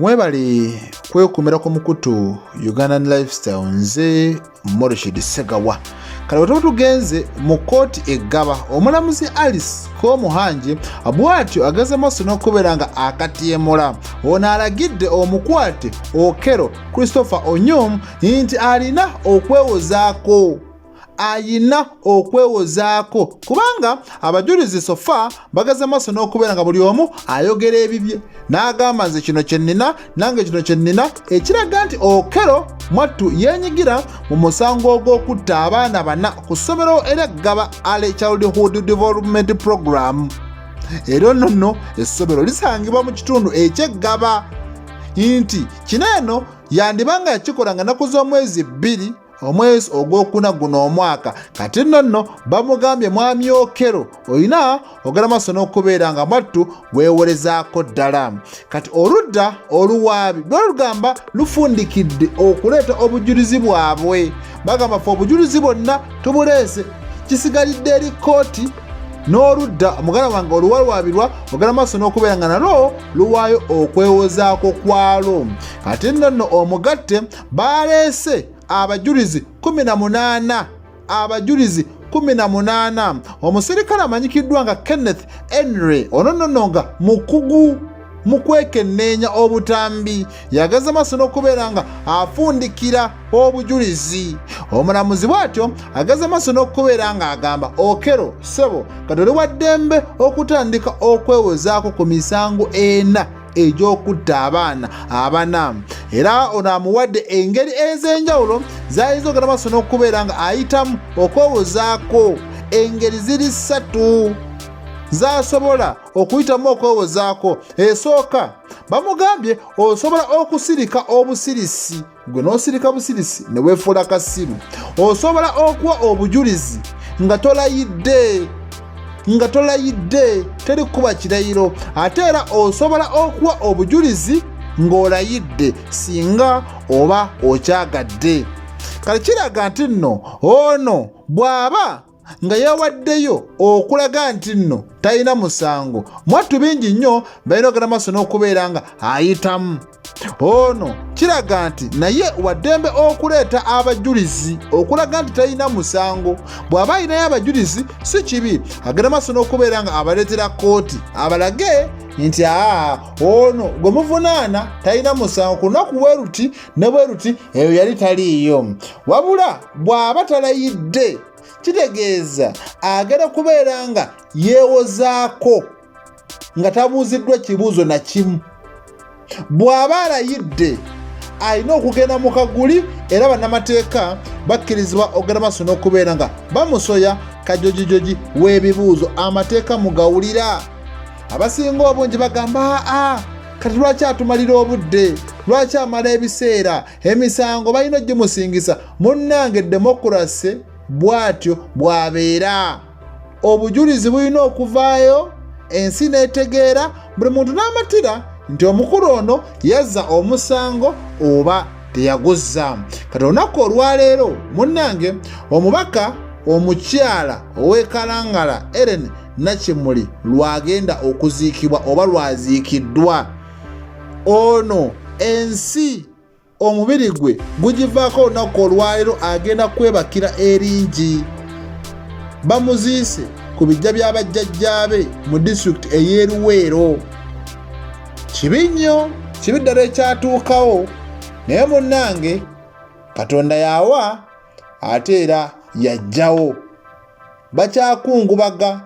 Mwebale kwekumira ku mukutu Ugandan Lifestyle nze Morishid Segawa. Kale watu tugenze mu kooti eggaba omulamuzi Alice Komuhanje abwatyo agaze maso n'okuberanga akatyemola ono alagidde omukwate Okello Onyum nti alina okwewozaako kubanga abajulizi sofa bagaze maso n'okuberanga buli omu ayogera ebibye n'agamba nze kino kyennina nange kino kyennina ekiraga nti Okello mwattu yenyigira mu musango ogw'okutta abaana bana ku ssomero ery'eggaba Early Childhood Development Program. Era nno essomero lisangibwa mu kitundu eky'eggaba nti kino eno yandibanga yakikolanga nnaku z'omwezi 2 omwezi ogwokuna guno omwaka kati nno bamugambye mwami Okello olina ogala maso n'okubeera nga mwattu weewolezaako ddala. Kati oludda oluwaabi lwalugamba lufundikidde okuleeta obujulizi bwabwe bagamba fe obujulizi bwonna tubuleese kisigalidde eri kooti n'oludda omugala wange oluwalwabirwa ogala maso n'okubeera nga nalwo luwaayo okwewozaako kwalwo. Kati nno omugatte baleese abajulizi 18 omusirikale amanyikiddwa nga Kenneth Henry ono nga mukugu mu kwekenneenya obutambi yagaza maso n'okubeera nga afundikira obujulizi. Omulamuzi bw'atyo agaza maso n'okubeera nga agamba Okello ssebo kati oli wa ddembe okutandika okwewozaako ku misango 4 egy'okutta abaana abana era ono amuwadde engeri ez'enjawulo z'ayinza ogala maso n'okubeera nga ayitamu okwewozaako. Engeri ziri 3 z'asobola okuyitamu okwewozaako. Esooka bamugambye osobola okusirika obusirisi gwe n'osirika busirisi ne weefuula kasiru. Osobola okuwa obujulizi nga tolayidde teri kuba kirayiro ate era osobola okuwa obujulizi ng'olayidde singa oba okyagadde. Kale kiraga nti nno ono bw'aba nga yawaddeyo okulaga nti nno talina musango mwattu bingi nnyo balina ogala maso n'okubeera nga ayitamu. Ono kiraga nti naye waddembe okuleeta abajulizi okulaga nti talina musango. Bw'aba ayinayo abajulizi si kibi agenda maso n'okubeera nga abaleetera kooti abalage nti ono gwe muvunaana talina musango ku lunaku bweruti ne bweruti eyo yali taliiyo. Wabula bw'aba talayidde kitegeeza agenda kubeera nga yeewozaako nga tabuuziddwa kibuuzo na kimu. Bw'aba alayidde alina okugenda mu kaguli era bannamateeka bakkirizibwa ogenda maso n'okubeera nga bamusoya kajojijoji w'ebibuuzo amateeka mugawulira. Abasinga obungi bagamba kati lwaki atumalira obudde, lwaki amala ebiseera, emisango balina ogimusingisa. Munnange demokurasi bw'atyo bw'abeera. Obujulizi bulina okuvaayo ensi n'etegeera buli muntu n'amatira nti omukulu ono yazza omusango oba teyaguzza. Kati olunaku olwaleero munnange omubaka omukyala ow'ekalangala Ellen Nakimuli lwagenda okuziikibwa oba lwaziikiddwa. Ono ensi omubiri gwe gugivaako olunaku olwaleero agenda kwebakira eringi. Bamuziise ku bijja by'abajjajjaabe mu disitulikiti ey'e Luweero. Kibi nnyo, kibi ddala ekyatuukawo naye munnange Katonda yawa ate era yajjawo. Bakyakungubaga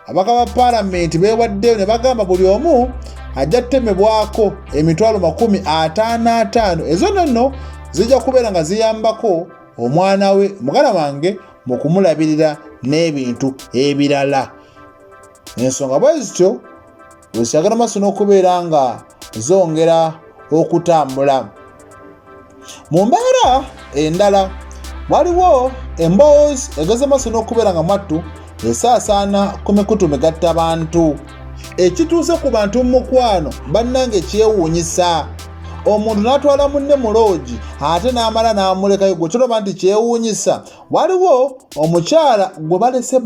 abaka ba paalamenti beewaddeyo ne bagamba buli omu ajja ttemebwako $50,000 ezo nno zijja kubeera nga ziyambako omwana we mugala wange mu kumulabirira n'ebintu ebirala. Ensonga bwe zityo osagala maso n'okubeera nga zongera okutambula. Mu mbeera endala waliwo emboozi egaze maso n'okubeera nga mwattu esaasaana ku mikutu megatta bantu ekituuse ku bantu mu mukwano bannange kyewuunyisa. Omuntu n'atwala munne mu loogi ate n'amala n'amulekayo gwe kyolaba nti kyewuunyisa. Waliwo omukyala gwe balese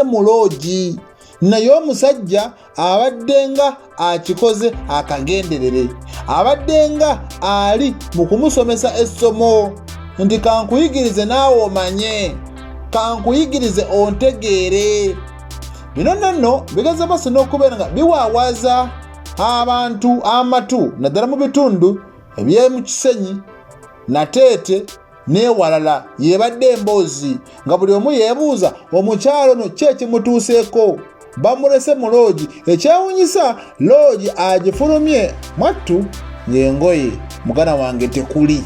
mu loogi naye omusajja abadde nga akikoze akagenderere, abadde nga ali mu kumusomesa essomo nti kankuyigirize naawe omanye, kankuyigirize ontegeere. Bino nno bigaza maaso n'okubeera nga biwaawaza abantu amatu naddala mu bitundu eby'emu Kisenyi, Nateete n'ewalala yeebadde emboozi nga buli omu yeebuuza omukyalo ono ki ekimutuuseeko. Bamulese mu loogi, ekyewuunyisa loogi agifulumye mwattu ng'engoye mugana wange tekuli.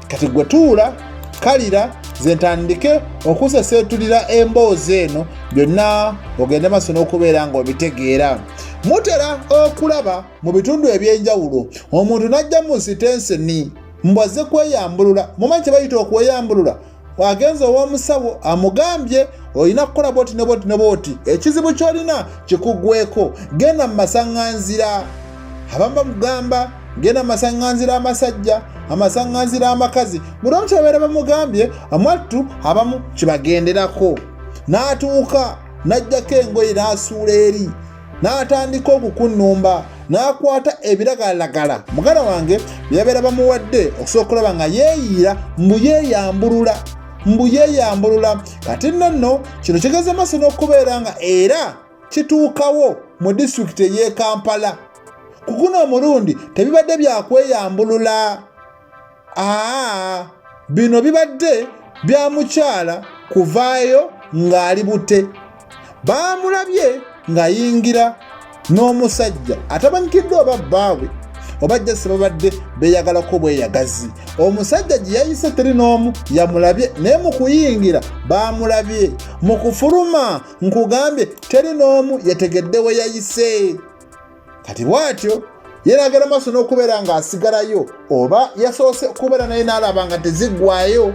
Kati gwe tuula kalira ze ntandike okuseseetulira emboozi eno, byonna ogende maaso n'okubeera ng'obitegeera. Mutera okulaba mu bitundu eby'enjawulo omuntu n'ajja mu sitenseni mbwazze kweyambulula. Mumanyi kye bayita okweyambulula? Wagenza ow'omusawo amugambye olina kukola bwoti ne bwoti ne bwoti, ekizibu ky'olina kikuggweko, genda mu masaŋŋanzira. Abamu bamugamba genda mu masaŋŋanzira amasajja, amasaŋŋanzira amakazi. Buli omu kyebabeera bamugambye, amwattu abamu kibagenderako. N'atuuka n'ajjako engoye n'asuula eri, n'atandika okukunnumba, n'akwata ebiragalalagala mugana wange byabeera bamuwadde okusobola okulaba nga yeeyiira mbu yeeyambulula. Kati nno kino kigeze maaso n'okubeera nga era kituukawo mu disitulikiti ey'e Kampala. Ku guno omulundi tebibadde byakweyambulula, bino bibadde bya mukyala kuvaayo ng'ali bute. Baamulabye ng'ayingira n'omusajja atamanyikiddwa oba bbaabwe oba jjase babadde beeyagalako bweyagazi. Omusajja gye yayise teri n'omu yamulabye, naye mu kuyingira baamulabye. Mu kufuluma nkugambye teri n'omu yategedde we yayise. Kati bw'atyo yeeragala maaso n'okubeera ng'asigalayo, oba yasoose okubeera naye n'alaba nga teziggwayo,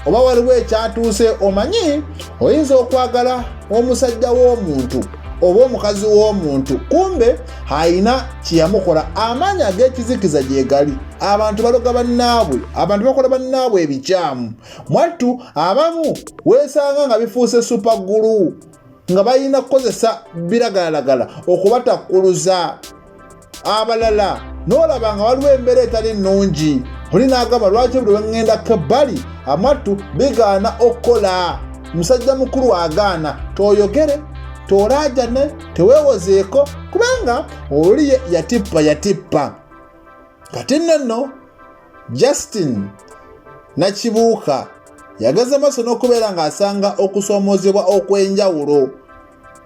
oba waliwo ekyatuuse. Omanyi oyinza okwagala omusajja w'omuntu oba omukazi w'omuntu, kumbe ayina kyeyamukola. Amaanyi ag'ekizikiza gye gali. Abantu baloga bannaabwe, abantu bakola bannaabwe ebikyamu. Mwattu abamu weesanga nga bifuuse supagulu, nga balina kukozesa biragalalagala okubatakkuluza. Abalala n'olaba nga waliwo embeera etali nnungi, oli n'agamba lwaki buli weŋŋendako ebbali amwattu bigaana okukola. Musajja mukulu agaana, tooyogere, toolaajane, teweewozeeko, kubanga oli yatippa. Kati nno Justin Nakibuuka yagaza maaso n'okubeera ng'asanga okusoomoozebwa okw'enjawulo.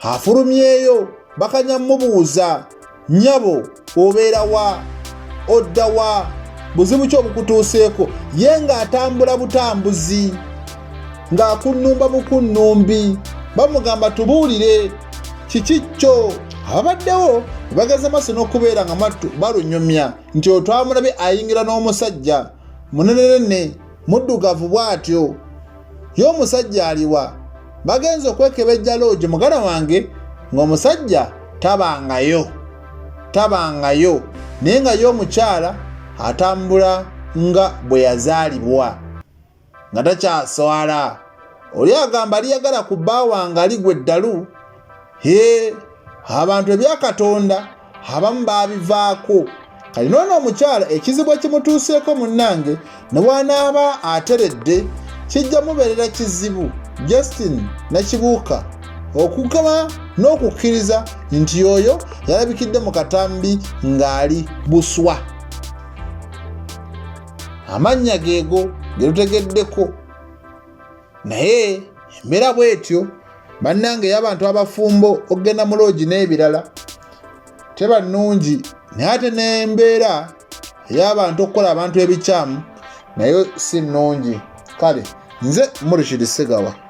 Afulumyeyo bakanyamubuuza, nnyabo obeera wa, odda wa, buzibu ki obukutuuseeko? Ye ng'atambula butambuzi, ng'akunnumba bukunnumbi. Bamugamba tubuulire kiki kyo. Ababaddewo bagaza maaso n'okubeera nga mattu balunyumya nti otwamulabye ayingira n'omusajja munenenene muddugavu bw'atyo. Y'omusajja aliwa? Bagenza okwekebejja loogi mugana wange ng'omusajja tabangayo, naye nga y'omukyala atambula nga bwe yazaalibwa nga takyaswala. Oli agamba aliyagala ku bba wange aligwa eddalu. Abantu ebya Katonda abamu baabivaako. Kali noono omukyala ekizibu ekimutuuseeko munnange ne bw'anaaba ateredde kijja mubeerera kizibu. Justin Nakibuuka okugaba n'okukkiriza nti oyo yalabikidde mu katambi ng'ali buswa. Amannya geego ge lutegeddeko, naye embeera bw'etyo bannange y'abantu abafumbo okugenda mu loogi n'ebirala teba nnungi, naye ate n'embeera ey'abantu okukola abantu ebikyamu nayo si nnungi. Kale nze Murshid Segawa.